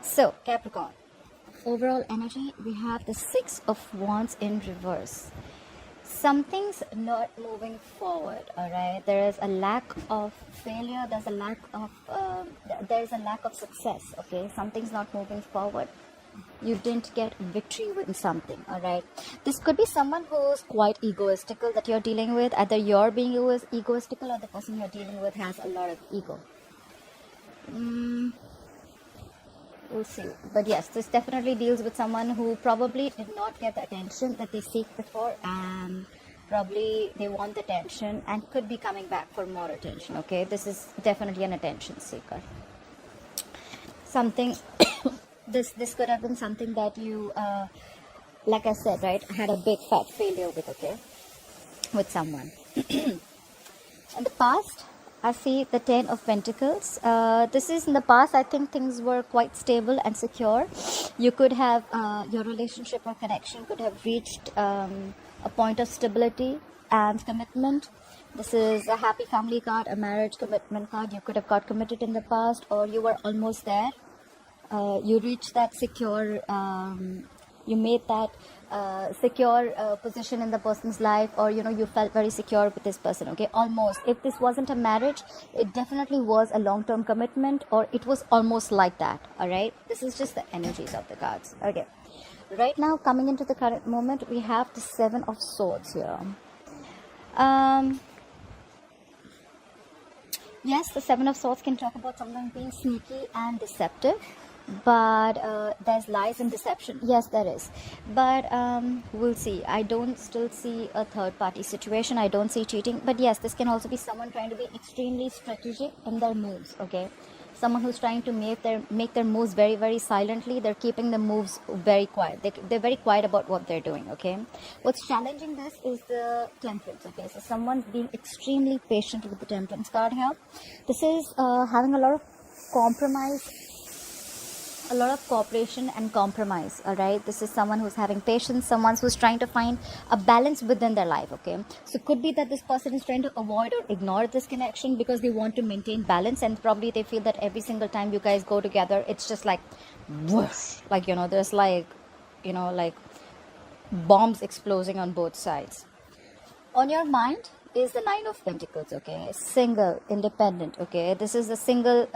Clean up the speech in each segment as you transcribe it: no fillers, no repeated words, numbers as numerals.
So Capricorn, overall energy, we have the Six of Wands in reverse. Something's not moving forward, all right? There is a lack of failure, there's a lack of success, okay? Something's not moving forward. You didn't get victory with something, all right? This could be someone who's quite egoistical that you're dealing with. Either you're being egoistical or the person you're dealing with has a lot of ego. We'll see. But yes, this definitely deals with someone who probably did not get the attention that they seek before, and probably they want the attention and could be coming back for more attention, okay? This is definitely an attention seeker. Something this could have been something that you like I said, right, had a big fat failure with, okay, with someone. In the past, I see the Ten of Pentacles. This is in the past. I think things were quite stable and secure. You could have your relationship or connection could have reached a point of stability and commitment. This is a happy family card, a marriage commitment card. You could have got committed in the past, or you were almost there. You reached that secure, you made that secure position in the person's life, or you felt very secure with this person, okay? Almost. If this wasn't a marriage, it definitely was a long-term commitment, or it was almost like that, all right? This is just the energies of the cards, okay? Right now, coming into the current moment, we have the Seven of Swords here. Yes, the Seven of Swords can talk about someone being sneaky and deceptive, but there's lies and deception. Yes, there is, but we'll see. I don't still see a third party situation. I don't see cheating, but yes, this can also be someone trying to be extremely strategic in their moves, okay? Someone who's trying to make their moves very, very silently. They're keeping the moves very quiet. They're very quiet about what they're doing, okay? What's challenging this is the Temperance, okay? So someone's being extremely patient with the Temperance card here. This is having a lot of compromise, a lot of cooperation and compromise, all right? This is someone who's having patience, someone who's trying to find a balance within their life, okay? So it could be that this person is trying to avoid or ignore this connection because they want to maintain balance, and probably they feel that every single time you guys go together, it's just like whoosh, like there's like bombs exploding on both sides. On your mind is the Nine of Pentacles, okay? Single, independent, okay? This is a single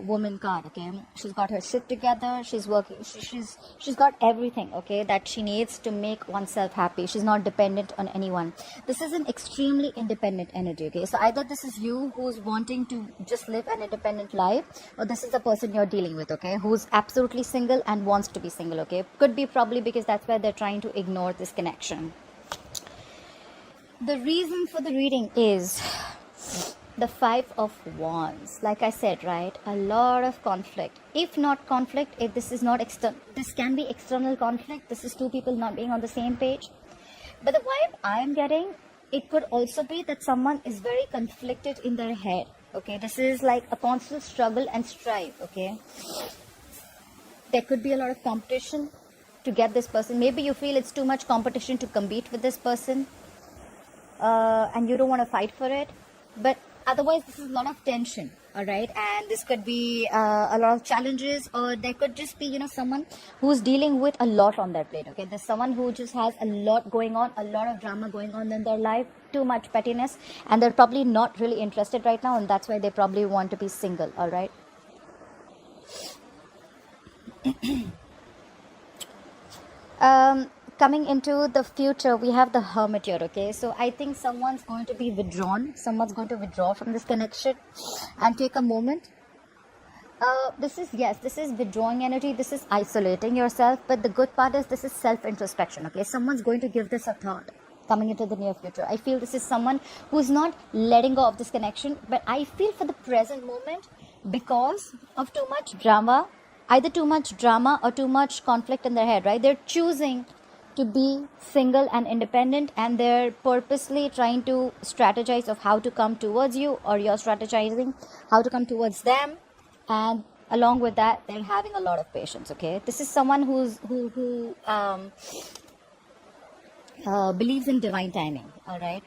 woman card, okay? She's got her shit together. She's working. She's got everything, okay, that she needs to make oneself happy. She's not dependent on anyone. This is an extremely independent energy, okay? So either this is you who's wanting to just live an independent life, or this is the person you're dealing with, okay, who's absolutely single and wants to be single, okay? Could be probably because that's why they're trying to ignore this connection. The reason for the reading is the Five of Wands. Like I said, right, a lot of conflict. If not conflict, if this is not external, this can be external conflict. This is two people not being on the same page. But the vibe I'm getting, it could also be that someone is very conflicted in their head, okay? This is like a constant struggle and strife, okay? There could be a lot of competition to get this person. Maybe you feel it's too much competition to compete with this person. And you don't want to fight for it, but otherwise this is a lot of tension, all right? And this could be a lot of challenges, or there could just be someone who's dealing with a lot on their plate, okay? There's someone who just has a lot going on, a lot of drama going on in their life, too much pettiness, and they're probably not really interested right now, and that's why they probably want to be single, all right? Coming into the future, we have the Hermit here, okay? So I think someone's going to be withdrawn. Someone's going to withdraw from this connection and take a moment. This is withdrawing energy. This is isolating yourself. But the good part is this is self-introspection, okay? Someone's going to give this a thought coming into the near future. I feel this is someone who's not letting go of this connection. But I feel for the present moment, because of too much drama, either too much drama or too much conflict in their head, right? They're choosing to be single and independent, and they're purposely trying to strategize of how to come towards you, or you're strategizing how to come towards them, and along with that they're having a lot of patience, okay? This is someone who believes in divine timing, all right?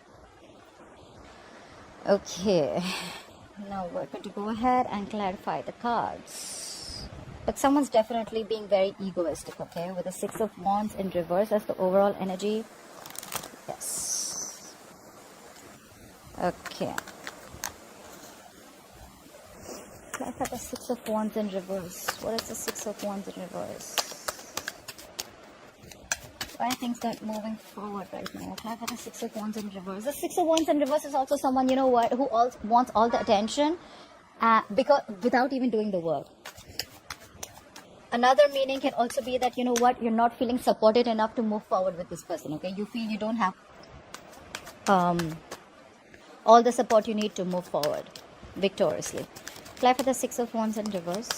Okay, now we're going to go ahead and clarify the cards. But someone's definitely being very egoistic, okay? With the Six of Wands in reverse as the overall energy. Yes. Okay. Let's have the Six of Wands in reverse. What is the Six of Wands in reverse? Why are things not moving forward right now? Can I have the Six of Wands in reverse? The Six of Wands in reverse is also someone, you know what, who wants all the attention because without even doing the work. Another meaning can also be that, you know what, you're not feeling supported enough to move forward with this person, okay? You feel you don't have all the support you need to move forward victoriously. Apply for the Six of Wands in reverse.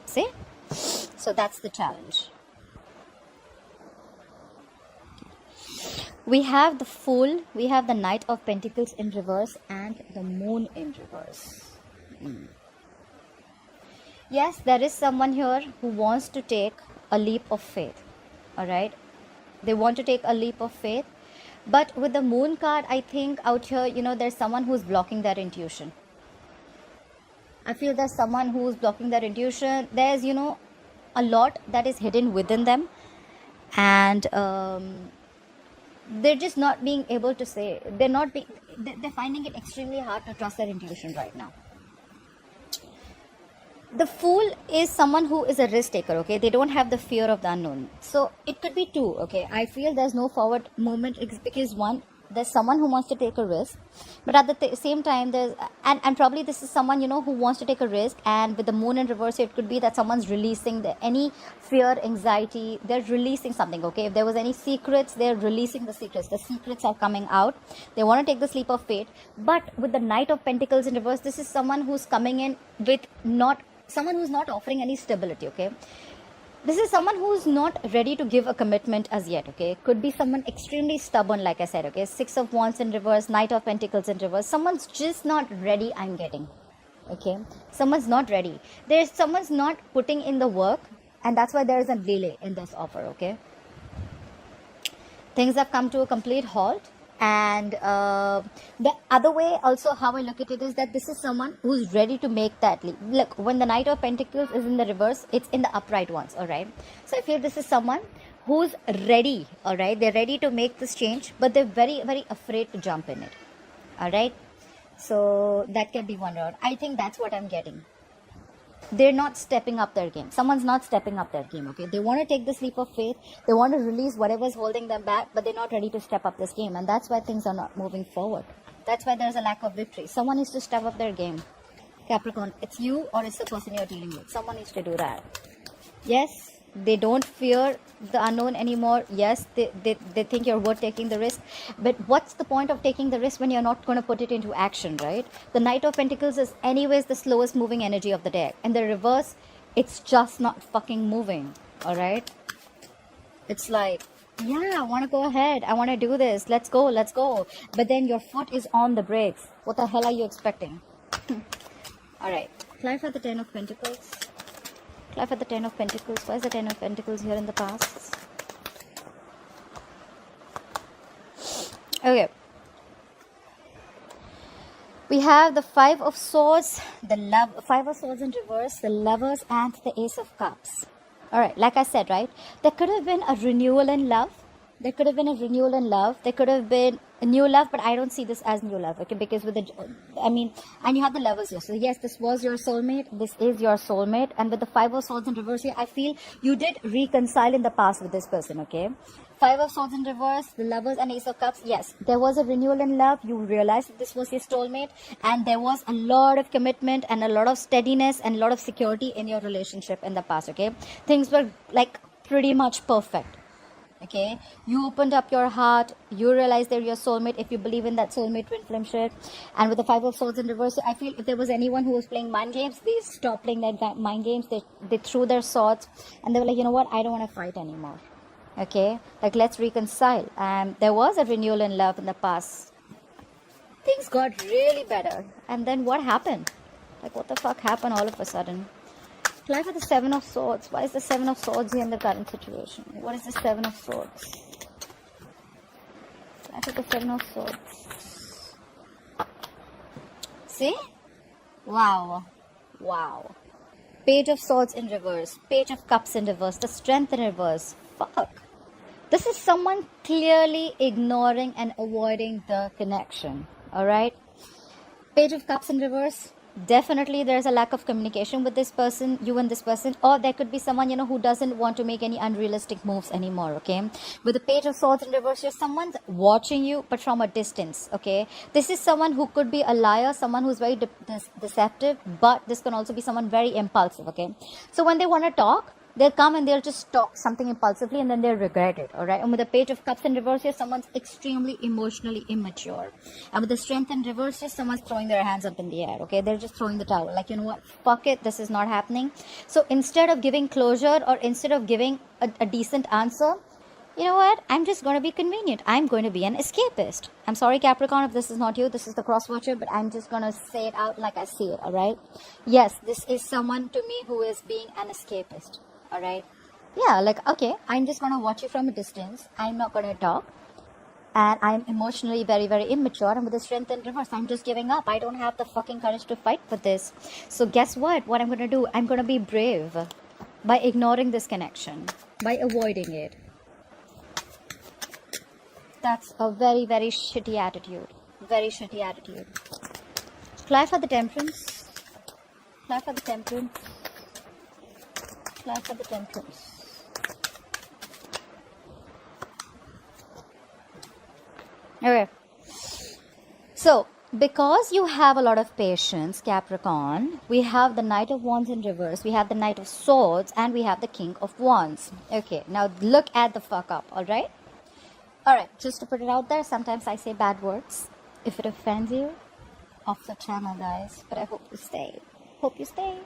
See? So that's the challenge. We have the Fool, we have the Knight of Pentacles in reverse, and the Moon in reverse. Yes, there is someone here who wants to take a leap of faith. Alright? They want to take a leap of faith. But with the Moon card, I think out here, you know, there's someone who's blocking their intuition. I feel there's someone who's blocking their intuition. There's, you know, a lot that is hidden within them. And they're just not being able to say. They're finding it extremely hard to trust their intuition right now. The Fool is someone who is a risk taker, okay? They don't have the fear of the unknown. So it could be two, okay? I feel there's no forward movement because one, there's someone who wants to take a risk, but at the same time there's and probably this is someone, you know, who wants to take a risk, and with the Moon in reverse it could be that someone's releasing any fear, anxiety. They're releasing something, okay? If there was any secrets, they're releasing the secrets. The secrets are coming out. They want to take the leap of faith. But with the Knight of Pentacles in reverse, this is someone who's coming in with someone who's not offering any stability, okay? This is someone who's not ready to give a commitment as yet, okay? Could be someone extremely stubborn, like I said, okay? Six of Wands in reverse, Knight of Pentacles in reverse. Someone's just not ready, I'm getting, okay? Someone's not ready. Someone's not putting in the work, and that's why there's a delay in this offer, okay? Things have come to a complete halt. And the other way also, how I look at it is that this is someone who's ready to make that leap. Look, when the Knight of Pentacles is in the reverse, it's in the upright ones, all right? So I feel this is someone who's ready, all right? They're ready to make this change, but they're very, very afraid to jump in it, all right? So that can be one route. I think that's what I'm getting. They're not stepping up their game. Someone's not stepping up their game, okay? They want to take this leap of faith. They want to release whatever's holding them back, but they're not ready to step up this game. And that's why things are not moving forward. That's why there's a lack of victory. Someone needs to step up their game. Capricorn, it's you or it's the person you're dealing with. Someone needs to do that. Yes, they don't fear the unknown anymore. Yes, they think you're worth taking the risk. But what's the point of taking the risk when you're not going to put it into action, right? The Knight of Pentacles is anyways the slowest moving energy of the deck. And the reverse, it's just not fucking moving, all right? It's like, yeah, I want to go ahead. I want to do this. Let's go, let's go. But then your foot is on the brakes. What the hell are you expecting? All right, apply for the Ten of Pentacles. Apply for the Ten of Pentacles. Why is the Ten of Pentacles here in the past? Okay. We have the Five of Swords, Five of Swords in reverse, the Lovers, and the Ace of Cups. All right, like I said, right? There could have been a renewal in love. There could have been a renewal in love. There could have been a new love, but I don't see this as new love, okay? Because with and you have the Lovers here. So yes, this was your soulmate. This is your soulmate. And with the Five of Swords in reverse here, I feel you did reconcile in the past with this person, okay? Five of Swords in reverse, the Lovers and Ace of Cups. Yes, there was a renewal in love. You realized that this was your soulmate, and there was a lot of commitment and a lot of steadiness and a lot of security in your relationship in the past, okay? Things were like pretty much perfect. Okay, you opened up your heart, you realized they're your soulmate if you believe in that soulmate twin flame shit. And with the Five of Swords in reverse, I feel if there was anyone who was playing mind games, they stopped playing that mind games. They threw their swords and they were like, you know what, I don't want to fight anymore. Okay, like let's reconcile. And there was a renewal in love in the past. Things got really better. And then what happened? Like what the fuck happened all of a sudden? Apply for the Seven of Swords. Why is the Seven of Swords here in the current situation? What is the Seven of Swords? Apply for the Seven of Swords. See? Wow. Wow. Page of Swords in reverse. Page of Cups in reverse. The Strength in reverse. Fuck. This is someone clearly ignoring and avoiding the connection. Alright? Page of Cups in reverse. Definitely there's a lack of communication with this person, you and this person, or there could be someone, who doesn't want to make any unrealistic moves anymore, okay? With the Page of Swords in reverse, someone's watching you, but from a distance, okay? This is someone who could be a liar, someone who's very deceptive, but this can also be someone very impulsive, okay? So when they want to talk, they'll come and they'll just talk something impulsively and then they'll regret it, alright? And with the Page of Cups in reverse here, someone's extremely emotionally immature. And with the Strength in reverse here, someone's throwing their hands up in the air, okay? They're just throwing the towel. Like, you know what? Fuck it. This is not happening. So instead of giving closure or instead of giving a decent answer, you know what? I'm just going to be convenient. I'm going to be an escapist. I'm sorry, Capricorn, if this is not you. This is the cross watcher, but I'm just going to say it out like I see it, alright? Yes, this is someone to me who is being an escapist. Alright, yeah, like, okay, I'm just gonna watch you from a distance. I'm not gonna talk, and I'm emotionally very, very immature. And with the Strength in reverse, I'm just giving up. I don't have the fucking courage to fight for this. So guess what I'm gonna do? I'm gonna be brave by ignoring this connection, by avoiding it. That's a very, very shitty attitude. Very shitty attitude. Fly for the Temperance. Fly for the Temperance. For the Temperance. Okay. So, because you have a lot of patience, Capricorn, we have the Knight of Wands in reverse, we have the Knight of Swords, and we have the King of Wands. Okay, now look at the fuck up, alright? Alright, just to put it out there, sometimes I say bad words. If it offends you, off the channel, guys. But I hope you stay. Hope you stay.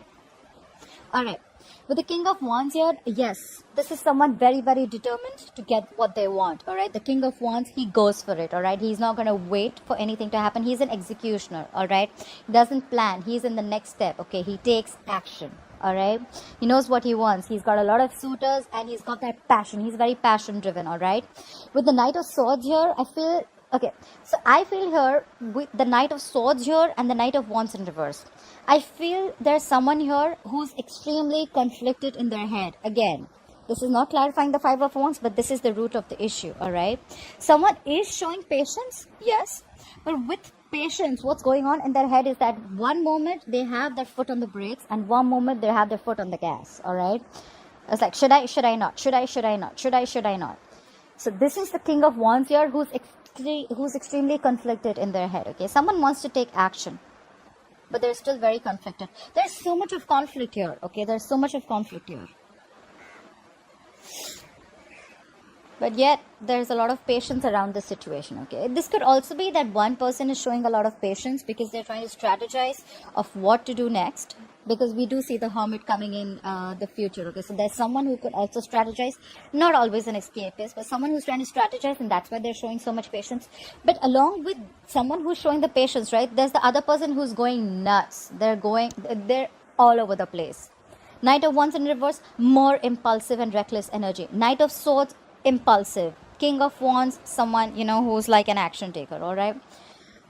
Alright. With the King of Wands here, yes, this is someone very, very determined to get what they want, alright? The King of Wands, he goes for it, alright? He's not going to wait for anything to happen. He's an executioner, alright? He doesn't plan. He's in the next step, okay? He takes action, alright? He knows what he wants. He's got a lot of suitors and he's got that passion. He's very passion driven, alright? With the Knight of Swords here, I feel... Okay, so I feel here with the Knight of Swords here and the Knight of Wands in reverse. I feel there's someone here who's extremely conflicted in their head. Again, this is not clarifying the Five of Wands, but this is the root of the issue, alright? Someone is showing patience, yes, but with patience, what's going on in their head is that one moment they have their foot on the brakes and one moment they have their foot on the gas, alright? It's like, should I not? Should I not? So this is the King of Wands here who's extremely conflicted in their head, okay? Someone wants to take action, but they're still very conflicted. There's so much of conflict here, okay? There's so much of conflict here. But yet, there's a lot of patience around this situation, okay? This could also be that one person is showing a lot of patience because they're trying to strategize of what to do next. Because we do see the Hermit coming in the future, okay? So there's someone who could also strategize. Not always an escapist, but someone who's trying to strategize, and that's why they're showing so much patience. But along with someone who's showing the patience, right? There's the other person who's going nuts. They're all over the place. Knight of Wands in reverse, more impulsive and reckless energy. Knight of Swords, impulsive. King of Wands, someone, who's like an action taker, alright?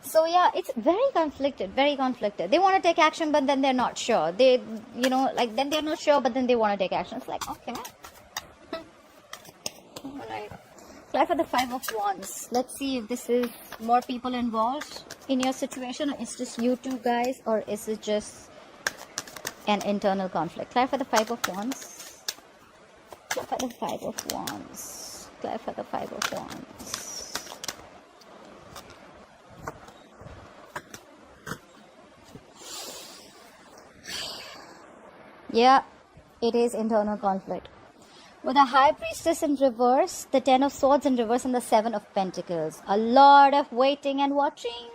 So yeah, it's very conflicted. They want to take action, but then they're not sure. Then they're not sure, but then they want to take action. It's like, okay. Alright. Fly for the Five of Wands. Let's see if this is more people involved in your situation, or it's just you two guys, or is it just an internal conflict? Fly for the Five of Wands. Fly for the Five of Wands. Fly for the Five of Wands. Yeah, it is internal conflict. With the High Priestess in reverse, the Ten of Swords in reverse, and the Seven of Pentacles. A lot of waiting and watching.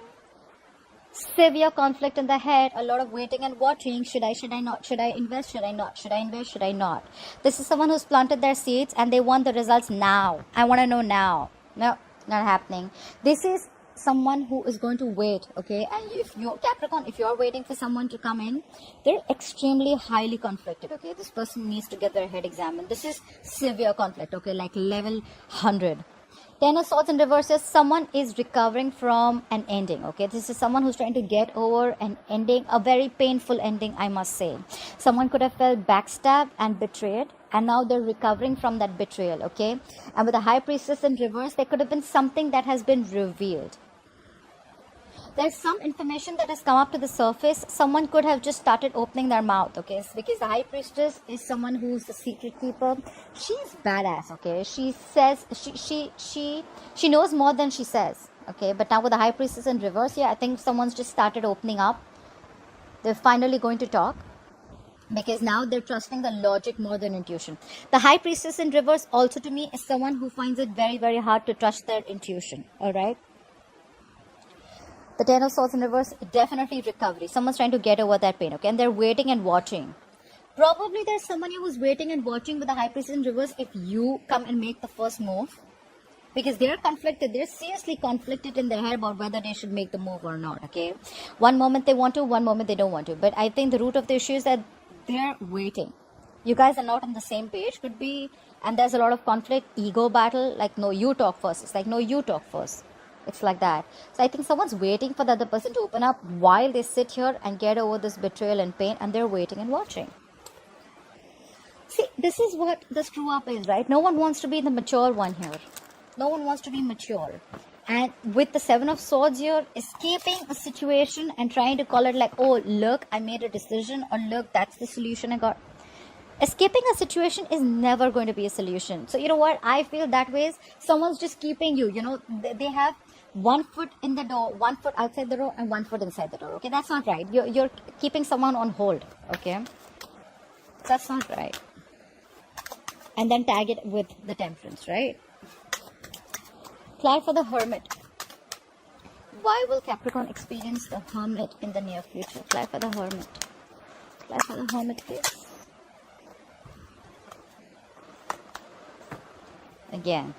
Severe conflict in the head. A lot of waiting and watching. Should I not? Should I invest? Should I not? Should I invest? Should I not? This is someone who's planted their seeds and they want the results now. I want to know now. No, not happening. This is someone who is going to wait, okay? And if you're Capricorn, if you're waiting for someone to come in, they're extremely highly conflicted, okay? This person needs to get their head examined. This is severe conflict, okay? Like level 100. Ten of Swords in reverse is someone is recovering from an ending. Okay, this is someone who's trying to get over an ending, a very painful ending, I must say. Someone could have felt backstabbed and betrayed, and now they're recovering from that betrayal. Okay, and with the High Priestess in reverse, there could have been something that has been revealed. There's some information that has come up to the surface. Someone could have just started opening their mouth, okay? Because the High Priestess is someone who's the secret keeper. She's badass, okay? She says, she knows more than she says, okay? But now with the High Priestess in reverse here, I think someone's just started opening up. They're finally going to talk, because now they're trusting the logic more than intuition. The High Priestess in reverse also to me is someone who finds it very, very hard to trust their intuition, all right? The Ten of Swords in reverse, definitely recovery. Someone's trying to get over that pain, okay? And they're waiting and watching. Probably there's someone who's waiting and watching with the High Priestess in reverse if you come and make the first move. Because they're conflicted. They're seriously conflicted in their head about whether they should make the move or not, okay? One moment they want to, one moment they don't want to. But I think the root of the issue is that they're waiting. You guys are not on the same page, could be. And there's a lot of conflict, ego battle. Like, no, you talk first. It's like, no, you talk first. It's like that. So I think someone's waiting for the other person to open up while they sit here and get over this betrayal and pain, and they're waiting and watching. See, this is what the screw up is, right? No one wants to be the mature one here. No one wants to be mature. And with the Seven of Swords here, escaping a situation and trying to call it like, oh, look, I made a decision, or look, that's the solution I got. Escaping a situation is never going to be a solution. So you know what? I feel that way is someone's just keeping you, you know, they have one foot in the door, one foot outside the door, and one foot inside the door. Okay, that's not right. You're keeping someone on hold. Okay, that's not right. And then tag it with the Temperance, right? Apply for the Hermit. Why will Capricorn experience the Hermit in the near future? Apply for the Hermit. Apply for the Hermit, please. Again.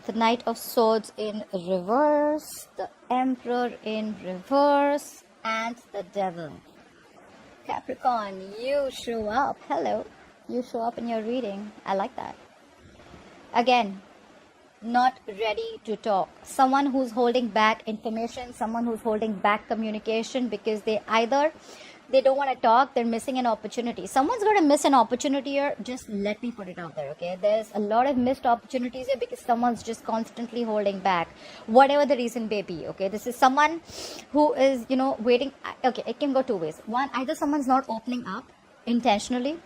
The Knight of Swords in reverse, the Emperor in reverse, and the Devil. Capricorn, you show up. Hello. You show up in your reading. I like that. Again, not ready to talk. Someone who's holding back information, someone who's holding back communication because they don't want to talk, they're missing an opportunity. Someone's going to miss an opportunity here. Just let me put it out there, okay? There's a lot of missed opportunities here because someone's just constantly holding back. Whatever the reason may be, okay? This is someone who is, you know, waiting. Okay, it can go two ways. One, either someone's not opening up intentionally,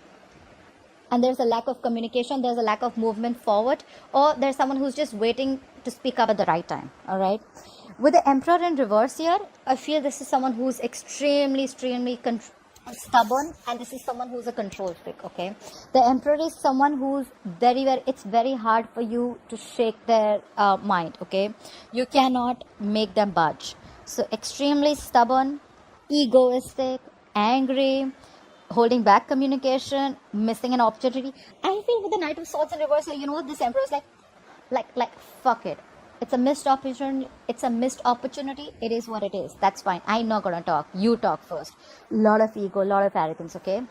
and there's a lack of communication, there's a lack of movement forward, or there's someone who's just waiting to speak up at the right time, all right? With the Emperor in reverse here, I feel this is someone who's extremely stubborn, and this is someone who's a control freak, okay? The Emperor is someone who's it's very hard for you to shake their mind, okay? You cannot make them budge. So extremely stubborn, egoistic, angry, holding back communication, missing an opportunity. I feel with the Knight of Swords in reverse, you know what, this Emperor is like fuck it. It's a missed opportunity. It's a missed opportunity. It is what it is. That's fine. I'm not gonna talk. You talk first. Lot of ego, lot of arrogance, okay?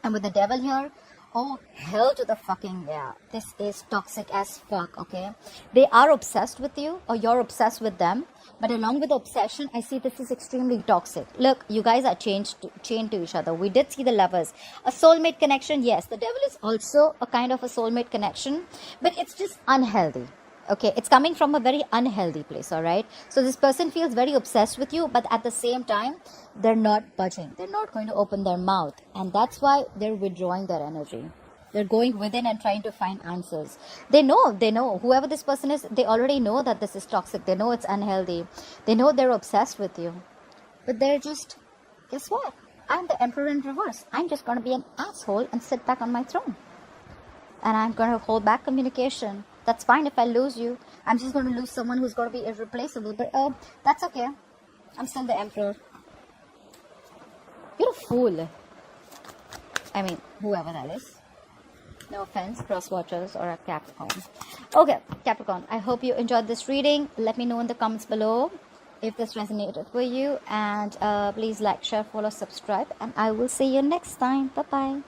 And with the Devil here, oh, hell to the fucking yeah. This is toxic as fuck, okay? They are obsessed with you, or you're obsessed with them. But along with the obsession, I see this is extremely toxic. Look, you guys are chained to each other. We did see the Lovers. A soulmate connection, yes. The Devil is also a kind of a soulmate connection, but it's just unhealthy. Okay, it's coming from a very unhealthy place, all right? So this person feels very obsessed with you, but at the same time, they're not budging. They're not going to open their mouth. And that's why they're withdrawing their energy. They're going within and trying to find answers. They know. Whoever this person is, they already know that this is toxic. They know it's unhealthy. They know they're obsessed with you. But they're just, guess what? I'm the Emperor in reverse. I'm just going to be an asshole and sit back on my throne. And I'm going to hold back communication. That's fine if I lose you. I'm just going to lose someone who's going to be irreplaceable. But that's okay. I'm still the Emperor. You're a fool. I mean, whoever that is. No offense, cross watchers or a Capricorn. Okay, Capricorn, I hope you enjoyed this reading. Let me know in the comments below if this resonated with you. And please like, share, follow, subscribe. And I will see you next time. Bye-bye.